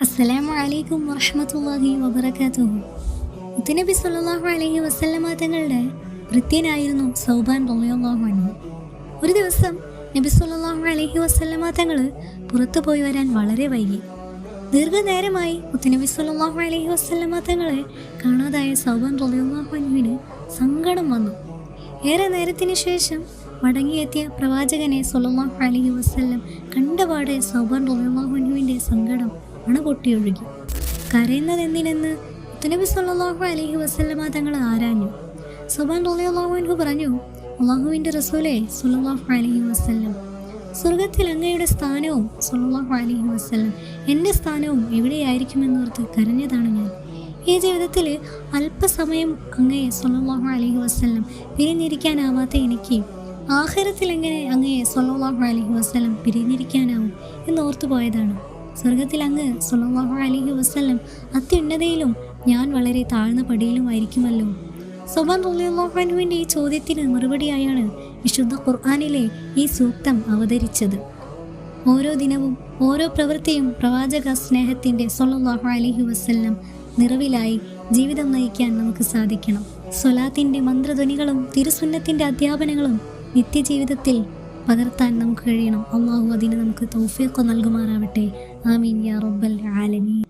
അസ്സലാമു അലൈക്കും വറഹ്മത്തുള്ളാഹി വബറകാതുഹു. മുത്തുനബി സല്ലല്ലാഹു അലൈഹി വസല്ലമ തങ്ങളുടെ ഭൃത്യനായിരുന്നു സൗബാൻ റളിയല്ലാഹു അൻഹു. ഒരു ദിവസം നബി സല്ലല്ലാഹു അലൈഹി വസല്ലമ തങ്ങൾ പുറത്തു പോയി വരാൻ വളരെ വൈകി. ദീർഘനേരമായി മുത്തുനബി സല്ലല്ലാഹു അലൈഹി വസല്ലമ തങ്ങളെ കാണാതായ സൗബാൻ റളിയല്ലാഹു അൻഹുവിന് സങ്കടം വന്നു. ഏറെ നേരത്തിന് ശേഷം മടങ്ങിയെത്തിയ പ്രവാചകനെ സല്ലല്ലാഹു അലൈഹി വസല്ലം കണ്ടപാടെ സൗബാൻ റളിയല്ലാഹു അൻഹുവിൻ്റെ സങ്കടം അണപൊട്ടിയൊഴുകി. കരയുന്നതെന്തിനെന്ന് മുത്തുനബി സല്ലല്ലാഹു അലൈഹി വസല്ലമ തങ്ങൾ ആരാഞ്ഞു. സൗബാൻ റളിയല്ലാഹു അൻഹു പറഞ്ഞു, അല്ലാഹുവിൻ്റെ റസൂലേ സല്ലല്ലാഹു അലൈഹി വസല്ലം, സ്വർഗത്തിൽ അങ്ങയുടെ സ്ഥാനവും സല്ലല്ലാഹു അലൈഹി വസല്ലം എൻ്റെ സ്ഥാനവും എവിടെയായിരിക്കുമെന്നോർത്ത് കരഞ്ഞതാണ് ഞാൻ. ഈ ജീവിതത്തിൽ അല്പസമയം അങ്ങയെ സല്ലല്ലാഹു അലൈഹി വസല്ലം പിരിഞ്ഞിരിക്കാനാവാത്ത എനിക്ക് ആഖിറത്തിൽ എങ്ങനെ അങ്ങയെ സല്ലല്ലാഹു അലൈഹി വസല്ലം പിരിഞ്ഞിരിക്കാനാവും എന്നോർത്തു പോയതാണ്. സ്വർഗത്തിൽ അങ്ങ് സല്ലല്ലാഹു അലൈഹി വസല്ലം അത്യുന്നതയിലും ഞാൻ വളരെ താഴ്ന്ന പടിയിലുമായിരിക്കുമല്ലോ. സൗബാൻ റളിയല്ലാഹു അൻഹുവിൻ്റെ ഈ ചോദ്യത്തിന് മറുപടിയായാണ് വിശുദ്ധ ഖുർആനിലെ ഈ സൂക്തം അവതരിച്ചത്. ഓരോ ദിനവും ഓരോ പ്രവൃത്തിയും പ്രവാചക സ്നേഹത്തിൻ്റെ സല്ലല്ലാഹു അലൈഹി വസല്ലം നിറവിലായി ജീവിതം നയിക്കാൻ നമുക്ക് സാധിക്കണം. സ്വലാത്തിൻ്റെ മന്ത്രധ്വനികളും തിരുസുന്നത്തിൻ്റെ അധ്യാപനങ്ങളും നിത്യജീവിതത്തിൽ പകർത്താൻ നമുക്ക് കഴിയണം. അള്ളാഹു അതിന് നമുക്ക് തൗഫീഖ് നൽകുമാറാവട്ടെ. ആമീൻ യാ റബ്ബൽ ആലമീൻ.